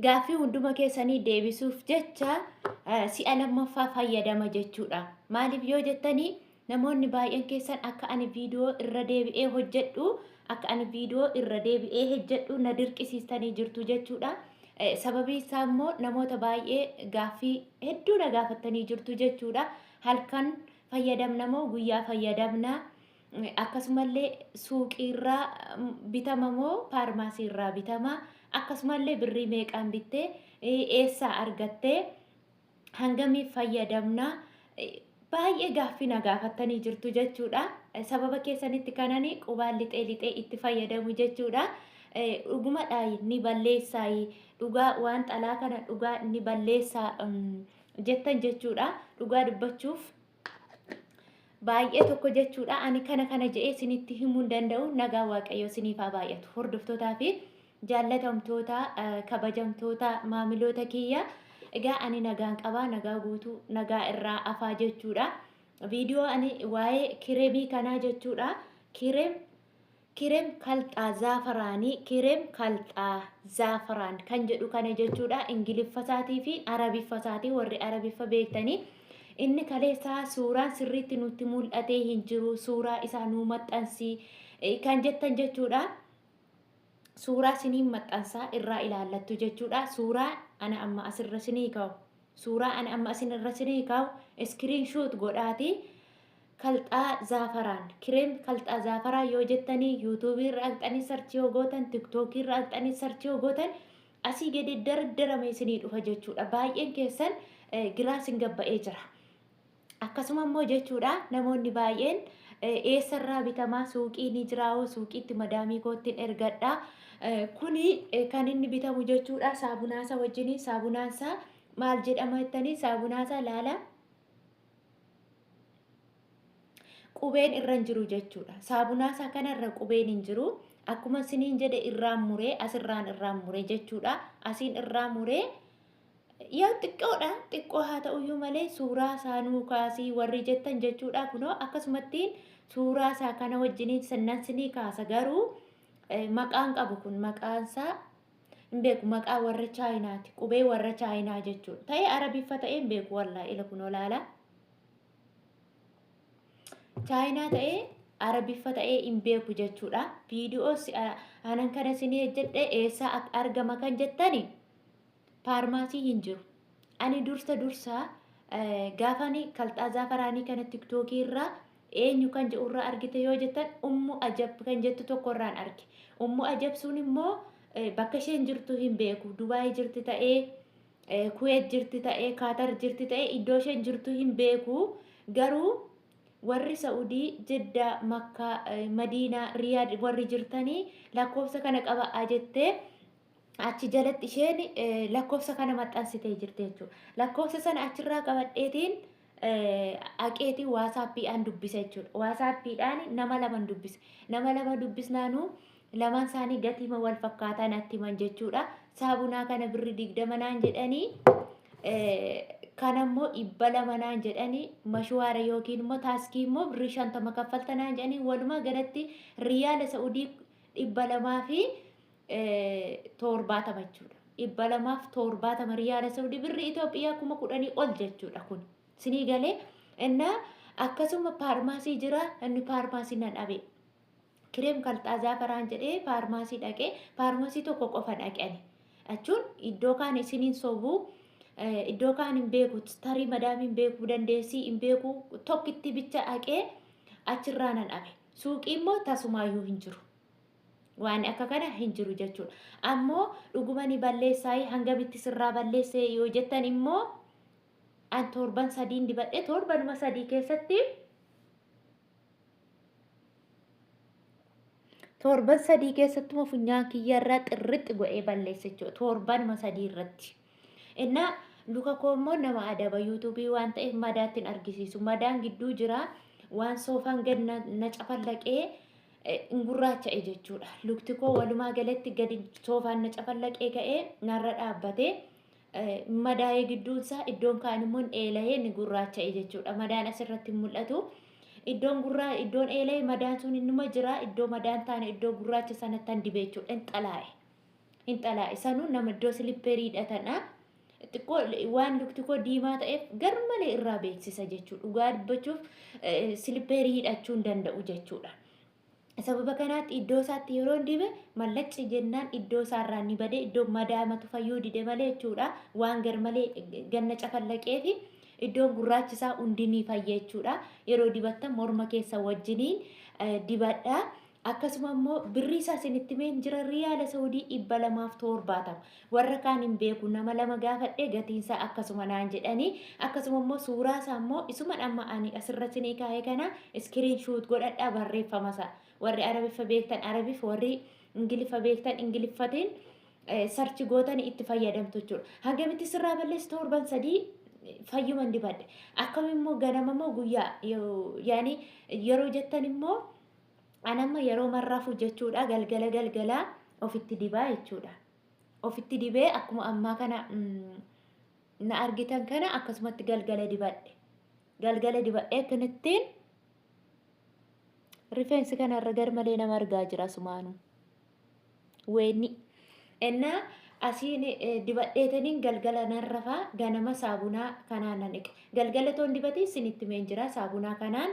gaaffii hunduma keessanii deebisuuf jecha si'a lammaffaa fayyadama jechuudha. Maaliif yoo jettanii namoonni baay'een keessan akka ani viidiyoo irra deebi'ee hojjedhu akka ani viidiyoo irra deebi'ee hojjedhu na dirqisiistanii jirtu jechuudha. Sababii isaa immoo namoota baay'ee gaaffii hedduu na gaafattanii jirtu jechuudha. Halkan fayyadamna moo guyyaa fayyadamna? Akkasumallee suuqiirraa bitama moo faarmaasiirraa bitama? Akkasumallee birrii meeqaan bittee eessaa argattee hangamiif fayyadamna? Baay'ee gaaffii na gaafattanii jirtu jechuudha. Sababa keessanitti kanani qubaan lixee itti fayyadamu jechuudha. Dhugumadha ni balleessaa dhugaa waan xalaa kana dhugaa ni balleessaa jettan jechuudha. Dhugaa dubbachuuf baay'ee tokko jechuudha. Ani kana jedhee isinitti himuu hin danda'u. Nagaa Waaqayyoo isiniif haa baay'atu. Hordoftootaa fi jaallatamtoota kabajamtoota maamiloota kiyya. Egaa ani nagaan qabaa, nagaa guutuu, nagaa irraa afaa jechuudha. Viidiyoo ani waa'ee kireemii kanaa jechuudha. Kireem kalxaa zaafaraanii, kireem kalxaa zaafaraan kan jedhu kana jechuudha. Ingiliffasaatii fi arabiffasaatii warri arabiffa beektanii. Inni kaleessaa suuraan sirriitti nutti mul'atee hin jiru. Suuraa isaa nuu maxxansii kan jettan jechuudha. Suuraa siniin maxxansaa irraa ilaallattu jechuudha. Suuraa ana amma asirra sinii kaa'u. Suuraa ana amma asirra sinii kaa'u iskiriinshoot godhaati. Kalxaa zaafaraan kireem kalxaa zaafaraa yoo jettanii yuutuubii irra dhaqxanii sarchii yoo gootan tiktookii irra dhaqxanii sarchii yoo gootan asii gadi dardaramee isinii dhufa jechuudha. Baay'een keessan giraasin gabba'ee jira. Akkasuma immoo jechuudha namoonni baay'een eessarraa bitamaa suuqii ni jiraawoo suuqiitti madaamii koottiin ergadha. Kuni kan inni bitamu jechuudha. Saabunaasa wajjin saabunaansaa maal jedhama jettanii saabunaasa laala qubeen irra hin jiru jechuudha. Saabunaasa kanarra qubeen hin jiru. Akkuma siniin jedhe irraan muree asirraan irraan muree jechuudha. Asiin irraan muree yaa xiqqoodha. Xiqqoo haa ta'uyyuu malee suuraa saanuu kaasii warri jettan jechuudha. Kunoo akkasumattiin suuraa isaa kana wajjiniin sannan sinii kaasa garuu maqaan qabu kun maqaansaa hin beeku. Maqaa warra chaayinaati. Qubee warra chaayinaa jechuudha. Ta'ee arabiffa ta'ee hin beeku wallaa ila kunoo laala. Chaayinaa ta'ee arabiffa ta'ee hin beeku jechuudha. Viidiyoos anan kana sinii jedhe eessaa argama kan jettani faarmaasii hin jiru. Ani dursa gaafani kalxaa zaafaraanii kana tiktookii irraa eenyu kan jedhu irraa argite yoo jettan ummu ajab kan jettu tokko irraan arge. Ummu ajab sun immoo bakka isheen jirtu hin beeku. Dubaay jirti ta'ee Kuweet jirti ta'ee Kaatar jirti ta'ee iddoo isheen jirtu hin beeku. Garuu warri Saudii, Jidda, Makkaa, Madiinaa, Riyaad warri jirtanii lakkoofsa kana qaba'aa jettee achi jalatti isheen lakkoofsa kana maxxansitee jirti jechuudha. Lakkoofsa sana achirraa qabadheetiin aqeetii waasaappiidhaan dubbisa jechuudha. Waasaappiidhaan nama lama dubbisa. Nama lama dubbisnaanuu lamaan isaanii gatiima wal fakkaataa natti himan jechuudha. Saabunaa kana birri 20 naan jedhanii kanammoo 200 naan jedhanii mashwaara yookiin immoo taaskii immoo birri 50 kaffalta naan jedhanii walumaa galatti riyaala Saudii 200 fi 70 jechuudha. 270 riyaala Saudii birri Itoophiyaa 10,000 ol jechuudha kun. Sinii galee innaa akkasuma faarmaasii jira inni faarmaasii nan dhabe. Kireem kalxaa zaafaraan jedhee faarmaasii dhaqee faarmaasii tokko qofa dhaqani. Achuun iddoo kaan isiniin sobuu iddoo kaan hin beeku tarii madaamii hin beekuu dandeessii hin beeku tokkitti bicha dhaqee achirraa nan dhabe. Suuqii immoo tasumaayyuu hin jiru. Waan akka kana hin jiru jechuudha. Ammoo dhuguma ni balleessaa hangamitti sirraa balleessee yoo jettan immoo an torban 3 dibadhe torbanuma 3 keessatti torban 3 keessatti funyaan kiyyarraa xirritti godhee balleesse jechuudha. Torbanuma 3 irratti. Innaa luka koo immoo nama adaba yuutuubii waan ta'eef madaattiin argisiisu. Madaan gidduu jira waan soofaan gad na cafallaqee gurraacha'e jechuudha. Lukti koo walumaa galatti gadi soofaan na cafallaqee ka'ee narra dhaabbatee madaa'ee gidduunsaa iddoon kaan immoo eelahee ni gurraacha'e jechuudha. Madaan asirratti mul'atu. Iddoon eelahee madaan sun innuma jira. Iddoo madaan taane iddoo gurraacha sanatti dibee jechuudha. Xalaa'e. hinxalaa isanuu nama iddoo silippeerii hidhatana xiqqoo waan lukti koo diimaa ta'eef garmalee irraa beeksisa jechuudha. Dhugaa dubbachuuf silippeerii hidhachuu hin danda'u jechuudha. Sababa kanaatti iddoo isaatti yeroo dibe mallacci jennaan iddoo isaarraa ni bade iddoo madaamatu fayyuu dide malee jechuudha. Waan garmalee ganna cafallaqee fi iddoon gurraachisaa hundi ni fayya jechuudha. Yeroo dibattan morma keessa wajjiniin dibadhaa. Akkasuma immoo birrii isaa isinitti meen jira riyaala Saawudii 270 warra kaan hin beeku nama lama gaafadhee gatiin isaa akkasuma naan jedhanii akkasuma immoo suuraa isaa immoo isuma dhamma ani asirratti ni kaa'ee kana iskiriin shuut godhadhaa barreeffama isaa warri arabiffa beektan arabiif warri ingiliffa beektan ingiliffatiin sarchi gootan itti fayyadamtu jechuudha. Hangamitti sirraa balleessi torban 3 fayyuman dibadhe akkam immoo ganama immoo guyyaa yaani yeroo jettan immoo anamma yeroo marraafu jechuudha galgala ofitti dibaa jechuudha. Ofitti dibee akkuma ammaa kana na argitan kana akkasumatti galgala dibadhe. Galgala dibadhee kanattiin rifeensi kanarra garmalee nama argaa jira sumaanu. Weeni enna asiin dibadheetaniin galgala narrafaa ganama saabunaa kanaan nan dhiqe. Galgala toon dibatii isinitti meen jira saabunaa kanaan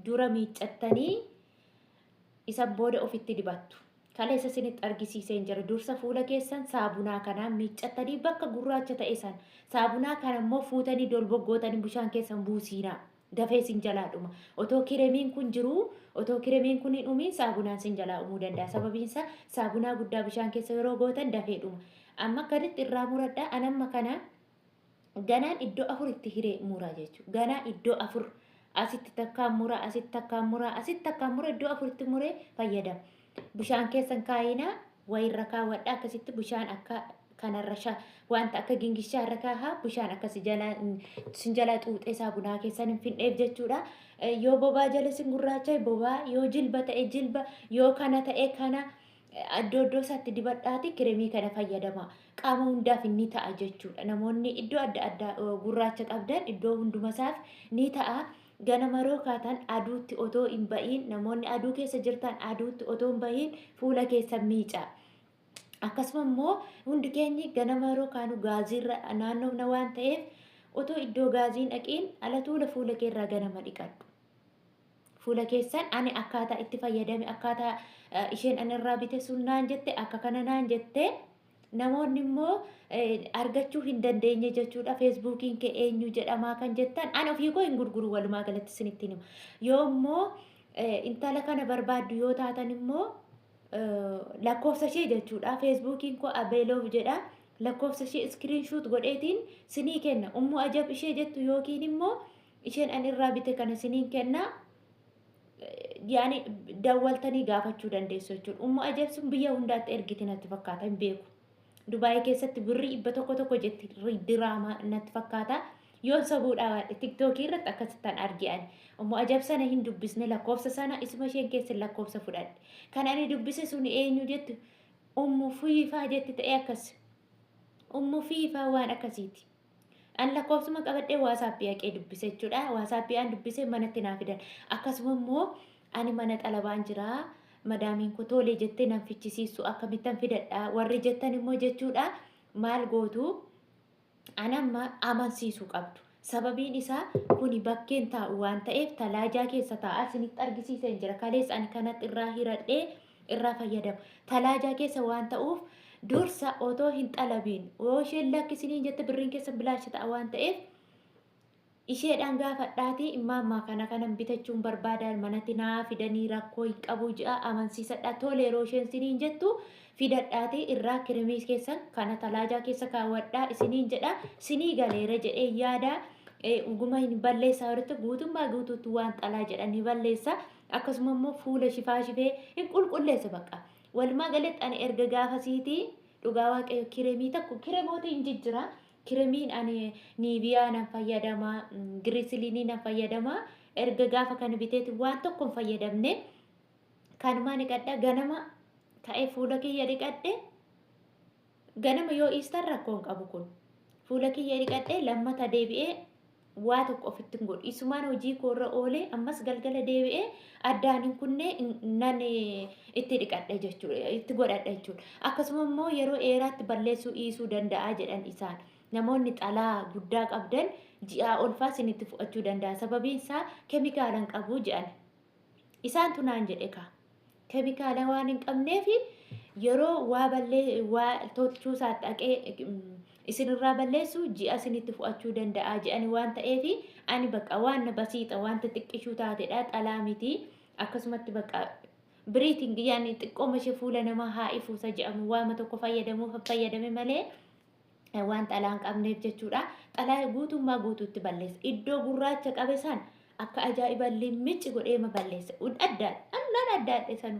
dura miiccattanii isa booda ofitti dibattu. Kaleessa isinitti argisiiseen jira dursa fuula keessan saabunaa kanaan miiccattanii bakka gurraacha ta'e san saabunaa kana immoo fuutanii dolboggootanii bishaan keessan buusiinaa dafee sin jalaa dhuma. Otoo kiremiin kun jiru otoo kiremiin kun hin dhumiin saabunaan sin jalaa dhumuu danda'a. Sababiin isaa saabunaa guddaa bishaan keessa yeroo gootan dafee dhuma. Amma akkanitti irraa muradhaa anamma kana ganaan iddoo 4 itti hiree muraa jechuudha. Ganaa iddoo 4 asitti takkaan mura asitti takkaan mura asitti takkaan mura iddoo 4tti muree fayyadama. Bishaan keessan kaayina wayirra kaawwadha akkasitti bishaan akka kanarra wanta akka gingishaa irra kaahaa bishaan akka sin jala xuuxee saabunaa keessan hin finneef jechuudha. Yoo bobaa jala sin gurraacha bobaa yoo jilba ta'e jilba yoo kana ta'e kana iddoo isaatti dibadhaati kiremii kana fayyadama. Qaama hundaaf ni ta'a jechuudha. Namoonni iddoo adda addaa gurraacha qabdan iddoo hundumasaaf ni ta'a. Ganama yeroo kaatan aduutti otoo hin ba'iin namoonni aduu keessa jirtan aduutti otoo hin ba'iin fuula keessa miica. Akkasuma immoo hundi keenyi ganama yeroo kaanu gaaziirra naannoofna waan ta'eef otoo iddoo gaaziin dhaqiin alatuula fuula keerraa ganama dhiqadhu. Fuula keessan ani akkaataa itti fayyadame akkaataa isheen anirraa bite sun naan jette akka kana naan jette namoonni immoo argachuu hin dandeenye jechuudha. Feesbuukiin kee eenyu jedhamaa kan jettan ani ofii koo hin gurguru walumaa galatti isinitti hima. Yoo immoo intala kana barbaaddu yoo taatan immoo lakkoofsa ishee jechuudha. Feesbuukiin koo abeeloof jedha. Lakkoofsa ishee iskiriinshuut godheetiin sinii kenna. Ummu ajab ishee jettu yookiin immoo isheen ani irraa bite kana siniin kenna. Yaani dawwaltanii gaafachuu dandeessu jechuudha. Ummu ajab sun biyya hundaatti ergiti natti fakkaata hin beeku. Dubaayii keessatti birrii 100 jetti diraamaa natti fakkaata. Yoon sabuudhaa tiktookii irratti akkasittaan argi'an. Ummu ajab sana hin dubbisne lakkoofsa sana isuma isheen keessa lakkoofsa fudhadhe. Kan ani dubbise sun eenyu jettu ummu fiifaa jetti ta'e akkas. Ummu fiifaa waan akkasiiti. An lakkoofsuma qabadhee waasaappii haqee dubbise jechuudha. Waasaappii an dubbise manatti naa fidan. Akkasuma immoo ani mana xalabaan jiraa. Madaamiin koo tolee jettee nan fichisiisu akkamittan fidadhaa warri jettan immoo jechuudha maal gootu anamma amansiisuu qabdu. Sababiin isaa kuni bakkeen taa'u waan ta'eef talaajaa keessa taa'a isinitti argisiiseen jira. Kalees ani kanatti irraa hiradhee irraa fayyadama. Talaajaa keessa waan ta'uuf dursa otoo hin xalabiin yoo isheen lakkisiniin jette birriin keessa bilaacha ta'a waan ta'eef isheedhaan gaafadhaatii immaammaa kanan bitachuun barbaadan manatti naa fidanii rakkoo hin qabu ji'a amansiisadhaa tole yeroo isheen siniin jettu fidadhaatii irraa kiremii keessan kana talaajaa keessa kaawwadhaa isiniin jedha sinii galeera jedhee yaada uguma hin balleessaa walitti guutummaa guutuutti waan xalaa jedhanii balleessa akkasuma immoo fuula shifaa shifee hin qulqulleessa bakka walumaa galatti ani erga gaafasiitii dhugaa waaqayyo kiremii takku kiremoota hin jijjira. Kiremiin ani niiviyaa nan fayyadama, giriisiliinii nan fayyadama. Erga gaafa kana biteeti waan tokko hin fayyadamne kanumaa dhiqadha ganama ka'ee fuula kiyya dhiqadhe ganama yoo iistan rakkoo hin qabu kun fuula kiyya dhiqadhe lammata deebi'ee waa tokko ofitti hin godhu. Isumaan hojii koorra oolee ammas galgala deebi'ee addaan hin kunne nan itti dhiqadha jechuudha. Itti godhadha jechuudha. Akkasuma immoo yeroo dheeraatti balleessuu dhiisuu danda'a jedhan isaan. Namoonni xalaa guddaa qabdan ji'aa olfaa isinitti fudhachuu danda'a. Sababiin isaa keemikaala hin qabu jedhan. Isaantu naan jedhe kaa. Keemikaala waan hin qabneef yeroo waa tolchuu isaatti dhaqee isinirraa balleessu ji'a isinitti fudhachuu danda'a jedhani waan ta'eef ani bakka waan basiixa wanta xiqqishuu taatedha xalaa miti akkasumatti bakka biriiting yaani xiqqooma ishee fuula namaa haa ifuusa jedhamu waama tokko fayyadame malee waan xalaa hin qabneef jechuudha. Xalaa guutummaa guutuutti balleessa. Iddoo gurraacha qabe san akka ajaa'iba limmichi godheema balleessa. Addaadhe sanu.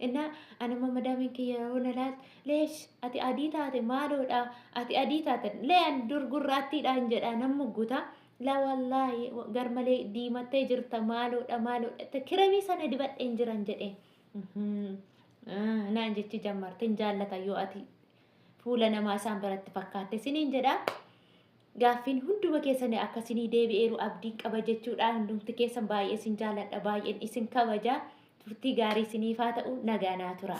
Inna ana mamadamin kiyya nalat leesh ati adii taate maaloodha ati adii taate leen dur gurraattiidhaan jedha namni guuta la wallahi garmalee diimattee jirta maaloodha kiramii sana dibadheen jiran jedhe naan jechi jammartin jaallata yoo ati fuula namaa isaan biratti fakkaatte siniin jedha. Gaaffiin hunduma keessanii akkasinii deebi'eeru abdii qaba jechuudha. Hundumti keessan baay'ee isin jaalladha baay'een isin kabaja. Turtii gaarii isiniif haa ta'u nagaa naa tura.